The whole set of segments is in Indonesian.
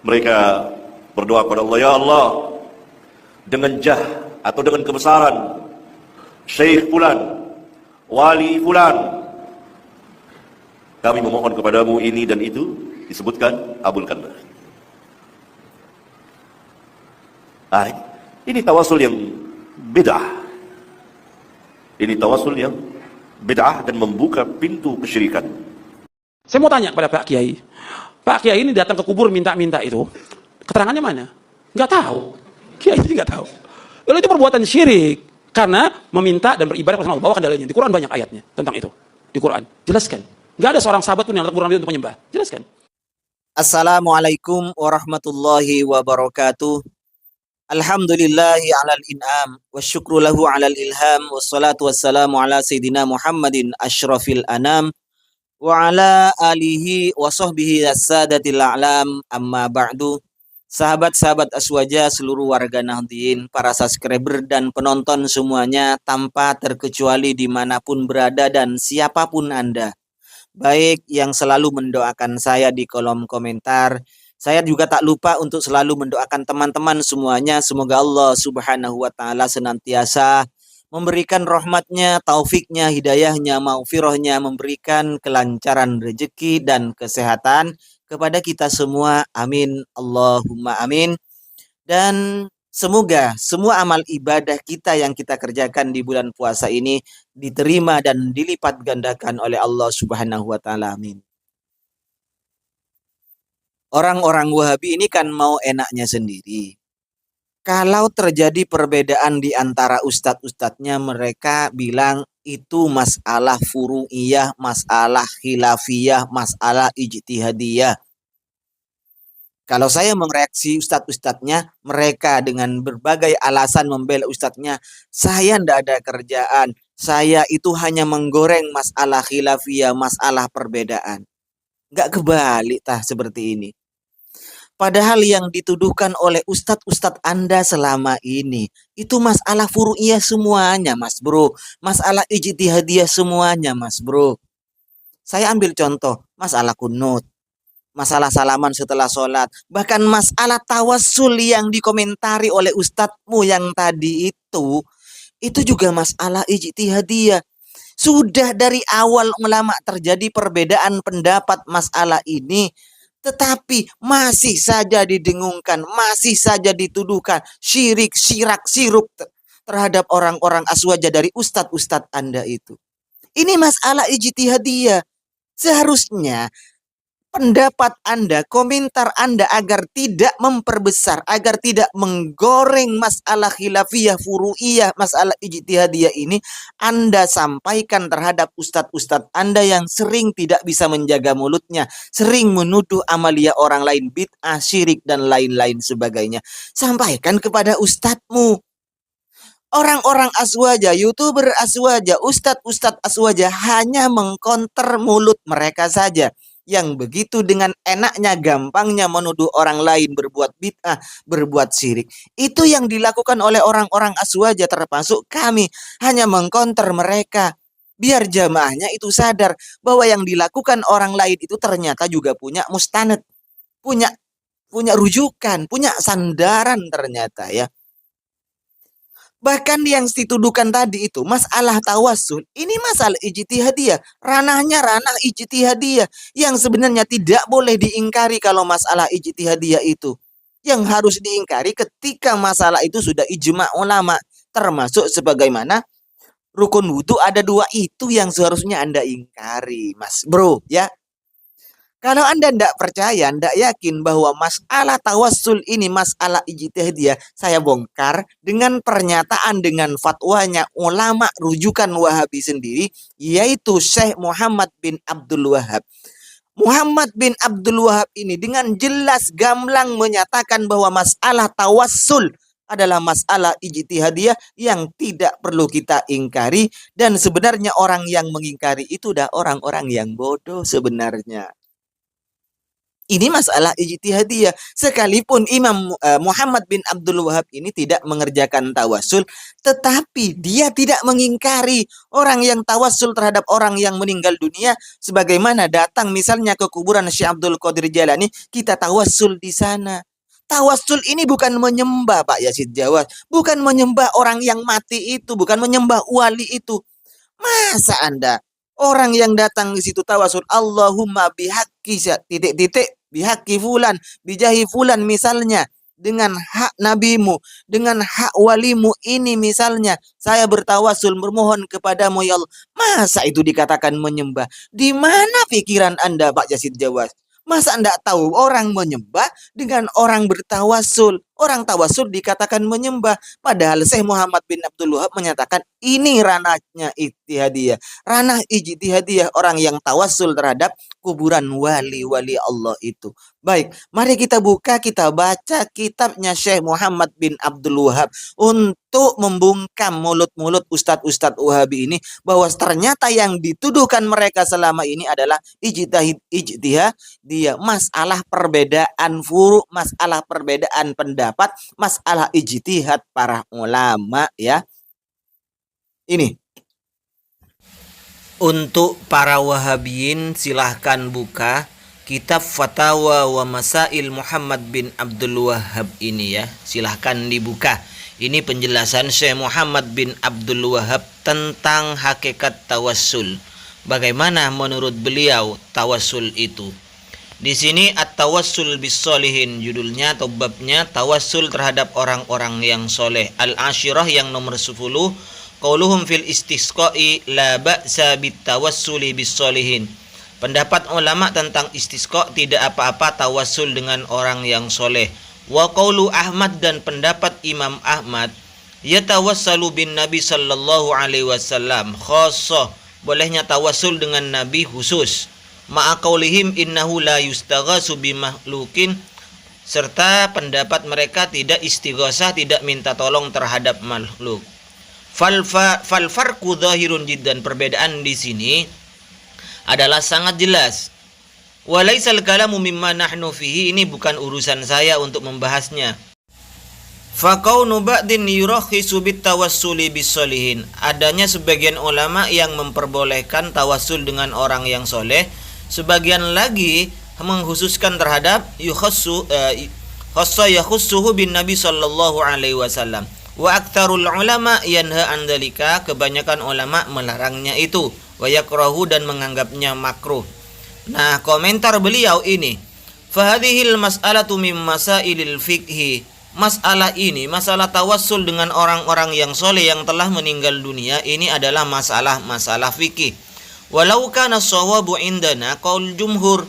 Mereka berdoa kepada Allah, ya Allah, dengan jah atau dengan kebesaran Syekh Fulan, Wali Fulan, kami memohon kepadamu ini dan itu, disebutkan, abulkanlah. Ini tawasul yang bid'ah. Ini tawasul yang bid'ah dan membuka pintu kesyirikan. Saya mau tanya kepada Pak Kiai. Pak Kiai ini datang ke kubur minta-minta itu, keterangannya mana? Nggak tahu. Kiai ini nggak tahu. Lalu itu perbuatan syirik. Karena meminta dan beribadah kepada Allah. Bawakan dalilnya. Di Quran banyak ayatnya tentang itu. Di Quran. Jelaskan. Nggak ada seorang sahabat pun yang datang ke kuburan itu untuk menyembah. Jelaskan. Assalamualaikum warahmatullahi wabarakatuh. Alhamdulillahi alal in'am wa syukru lahu alal ilham wassalatu wassalamu ala sayyidina Muhammadin asyrafil anam wa ala alihi wa sahbihi as-sadatil a'lam amma ba'du. Sahabat-sahabat Aswaja, seluruh warga Nahdien, para subscriber dan penonton semuanya tanpa terkecuali dimanapun berada dan siapapun Anda, baik yang selalu mendoakan saya di kolom komentar. Saya juga tak lupa untuk selalu mendoakan teman-teman semuanya. Semoga Allah Subhanahu wa Ta'ala senantiasa memberikan rahmatnya, taufiknya, hidayahnya, maghfirahnya, memberikan kelancaran rezeki dan kesehatan kepada kita semua. Amin. Allahumma amin. Dan semoga semua amal ibadah kita yang kita kerjakan di bulan puasa ini diterima dan dilipat gandakan oleh Allah Subhanahu wa Ta'ala. Amin. Orang-orang Wahabi ini kan mau enaknya sendiri. Kalau terjadi perbedaan di antara ustadz-ustadznya, mereka bilang itu masalah furu'iyah, masalah khilafiyah, masalah ijtihadiyah. Kalau saya mereaksi ustadz-ustadznya, mereka dengan berbagai alasan membela ustadznya, saya ndak ada kerjaan, saya itu hanya menggoreng masalah khilafiyah, masalah perbedaan. Nggak kebalik tah seperti ini. Padahal yang dituduhkan oleh ustadz-ustadz Anda selama ini, itu masalah furu'iyah semuanya, Mas Bro. Masalah ijtihadiyah semuanya, Mas Bro. Saya ambil contoh, masalah kunut, masalah salaman setelah sholat, bahkan masalah tawassul yang dikomentari oleh ustadzmu yang tadi itu juga masalah ijtihadiyah. Sudah dari awal ulama terjadi perbedaan pendapat masalah ini, tetapi masih saja didengungkan, masih saja dituduhkan syirik, siruk terhadap orang-orang Aswaja dari ustadz-ustadz Anda itu. Ini masalah ijtihadiyah. Seharusnya pendapat Anda, komentar Anda agar tidak memperbesar, agar tidak menggoreng masalah khilafiyah, furu'iyah, masalah ijtihadiyah ini, Anda sampaikan terhadap ustadz-ustadz Anda yang sering tidak bisa menjaga mulutnya, sering menuduh amalia orang lain, bid'ah, syirik, dan lain-lain sebagainya. Sampaikan kepada ustadzmu. Orang-orang Aswaja, YouTuber Aswaja, ustadz-ustadz Aswaja hanya mengkonter mulut mereka saja, yang begitu dengan enaknya, gampangnya menuduh orang lain berbuat bid'ah, berbuat syirik. Itu yang dilakukan oleh orang-orang Aswaja, termasuk kami, hanya mengkonter mereka. Biar jamaahnya itu sadar bahwa yang dilakukan orang lain itu ternyata juga punya mustanad, punya rujukan, punya sandaran ternyata ya. Bahkan yang dituduhkan tadi itu masalah tawassul, ini masalah ijtihadiyah, ranahnya ranah ijtihadiyah yang sebenarnya tidak boleh diingkari. Kalau masalah ijtihadiyah itu yang harus diingkari ketika masalah itu sudah ijma ulama, termasuk sebagaimana rukun wudhu ada 2, itu yang seharusnya Anda ingkari, Mas Bro ya. Kalau Anda tidak percaya, tidak yakin bahwa masalah tawassul ini masalah ijtihadiyah, saya bongkar dengan pernyataan, dengan fatwanya ulama rujukan Wahabi sendiri, yaitu Syekh Muhammad bin Abdul Wahab. Muhammad bin Abdul Wahab ini dengan jelas gamblang menyatakan bahwa masalah tawassul adalah masalah ijtihadiyah yang tidak perlu kita ingkari, dan sebenarnya orang yang mengingkari itu dah orang-orang yang bodoh sebenarnya. Ini masalah ijtihadiyah. Sekalipun Imam Muhammad bin Abdul Wahab ini tidak mengerjakan tawassul, tetapi dia tidak mengingkari orang yang tawassul terhadap orang yang meninggal dunia, sebagaimana datang misalnya ke kuburan Syekh Abdul Qadir Jalani, kita tawassul di sana. Tawassul ini bukan menyembah, Pak Yazid Jawas, bukan menyembah orang yang mati itu, bukan menyembah wali itu. Masa Anda orang yang datang di situ tawasul, Allahumma bihaqqi titik-titik bihaqi fulan, bijahi fulan misalnya, dengan hak nabimu, dengan hak walimu ini misalnya, saya bertawasul bermohon kepadamu ya Allah. Masa itu dikatakan menyembah? Di mana pikiran Anda, Pak Yazid Jawas? Masa Anda tahu orang menyembah dengan orang bertawasul? Orang tawasul dikatakan menyembah. Padahal Syekh Muhammad bin Abdul Wahab menyatakan ini ranahnya ijtihadiyah. Ranah ijtihadiyah orang yang tawasul terhadap kuburan wali-wali Allah itu. Baik, mari kita buka, kita baca kitabnya Syekh Muhammad bin Abdul Wahab untuk membungkam mulut-mulut ustadz-ustadz Wahabi ini bahwa ternyata yang dituduhkan mereka selama ini adalah ijtihad, dia masalah perbedaan furu, masalah perbedaan pendapat, masalah ijtihad para ulama ya. Ini untuk para Wahabiyin silahkan buka kitab Fatawa wa Masail Muhammad bin Abdul Wahab ini ya. Silahkan dibuka. Ini penjelasan Syekh Muhammad bin Abdul Wahab tentang hakikat tawassul. Bagaimana menurut beliau tawassul itu? Di sini at-tawassul bis-sholihin, judulnya atau babnya tawassul terhadap orang-orang yang soleh. Al-Ashirah yang nomor 10, qauluhum fil istisqa'i la ba'sa bit-tawassuli bis-sholihin. Pendapat ulama tentang istisqa, tidak apa-apa tawassul dengan orang yang soleh. Wa qaulu Ahmad, dan pendapat Imam Ahmad, yatawassalu bin Nabi sallallahu alaihi wasallam khassah, bolehnya tawassul dengan Nabi khusus. Ma'a qaulihim innahu la yustaghasu bimakhlukin, serta pendapat mereka tidak istighosah, tidak minta tolong terhadap makhluk. Fal farqu dhahirun jiddan, perbedaan di sini adalah sangat jelas. Walaisal kalamu mimma nahnu fihi, ini bukan urusan saya untuk membahasnya. Faqaunu ba'din yurakhisu bitawassuli bis-sholihin, adanya sebagian ulama yang memperbolehkan tawassul dengan orang yang soleh, sebagian lagi mengkhususkan terhadap yakhussuhu bin Nabi sallallahu alaihi wasallam. Wa aktsarul ulama yanha an dzalika, kebanyakan ulama melarangnya itu, wa yakrahu, dan menganggapnya makruh. Nah, komentar beliau ini, fahadhil mas'alatu mim masailil fiqhi, masalah ini, masalah tawassul dengan orang-orang yang soleh yang telah meninggal dunia, ini adalah masalah fikih. Walau kana shawabu indana qaul jumhur,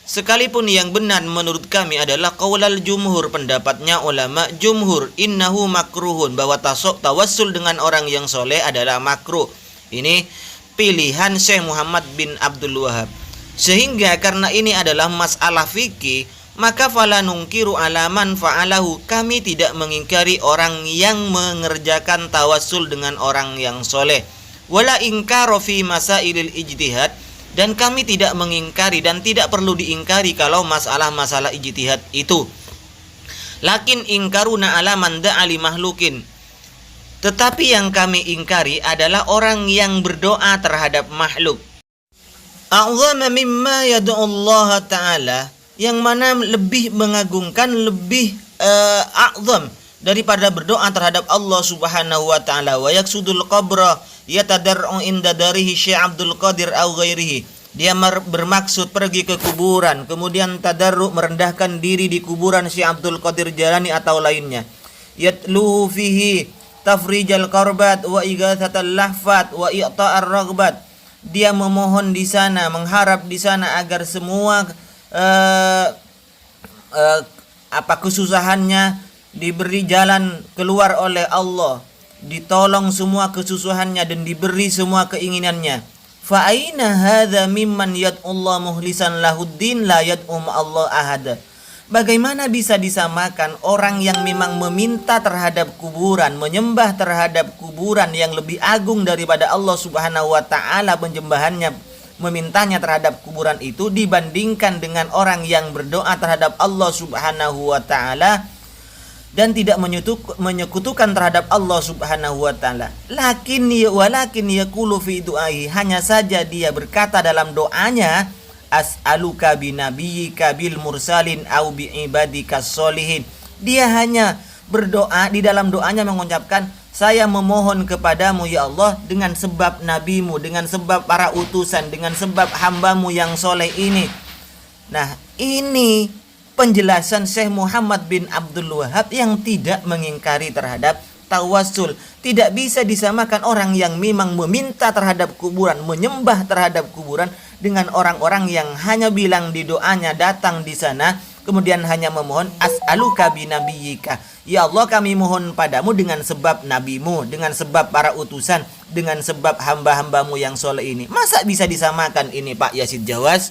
sekalipun yang benar menurut kami adalah qaulal jumhur, pendapatnya ulama jumhur, innahu makruhun, bahwa tawassul dengan orang yang soleh adalah makruh. Ini pilihan Syekh Muhammad bin Abdul Wahab. Sehingga karena ini adalah masalah fikih, maka fala nungkiru alaman fa'alahu, kami tidak mengingkari orang yang mengerjakan tawassul dengan orang yang soleh. Wala ingkaro fi masailil ijtihad, dan kami tidak mengingkari dan tidak perlu diingkari kalau masalah-masalah ijtihad itu. Lakin ingkaruna alaman da'ali mahlukin, tetapi yang kami ingkari adalah orang yang berdoa terhadap makhluk. A'zama mimma yad'u Allah Ta'ala, yang mana lebih mengagungkan, lebih a'zam daripada berdoa terhadap Allah Subhanahu wa Ta'ala. Wa yaksudul qabra yatadar'u inda darihi Syekh Abdul Qadir au ghairihi, dia bermaksud pergi ke kuburan, kemudian tadarru, merendahkan diri di kuburan Syekh Abdul Qadir Jalani atau lainnya. Yatluhu fihi tafrijal qarbat wa igathatal lahfat wa i'ta'ar raghbat, dia memohon di sana, mengharap di sana agar semua kesusahannya diberi jalan keluar oleh Allah, ditolong semua kesusahannya dan diberi semua keinginannya. Fa aina hadza mimman yad'ullah mukhlishan lahuddin la yad'u Allah ahada. Bagaimana bisa disamakan orang yang memang meminta terhadap kuburan, menyembah terhadap kuburan yang lebih agung daripada Allah Subhanahu wa Ta'ala penyembahannya memintanya terhadap kuburan itu dibandingkan dengan orang yang berdoa terhadap Allah Subhanahu wa taala dan tidak menyekutukan terhadap Allah Subhanahu wa taala. Walakin yaqulu fi du'ai, hanya saja dia berkata dalam doanya, as'aluka binabiyyika bil mursalin au bi ibadikas solihin. Dia hanya berdoa, di dalam doanya mengucapkan, saya memohon kepadamu ya Allah dengan sebab nabimu, dengan sebab para utusan, dengan sebab hambamu yang soleh ini. Nah, ini penjelasan Syekh Muhammad bin Abdul Wahab yang tidak mengingkari terhadap tawassul. Tidak bisa disamakan orang yang memang meminta terhadap kuburan, menyembah terhadap kuburan, dengan orang-orang yang hanya bilang di doanya datang di sana kemudian hanya memohon as'aluka binabiyyika, ya Allah kami mohon padamu dengan sebab nabimu, dengan sebab para utusan, dengan sebab hamba-hambamu yang soleh ini. Masa bisa disamakan ini Pak Yazid Jawas?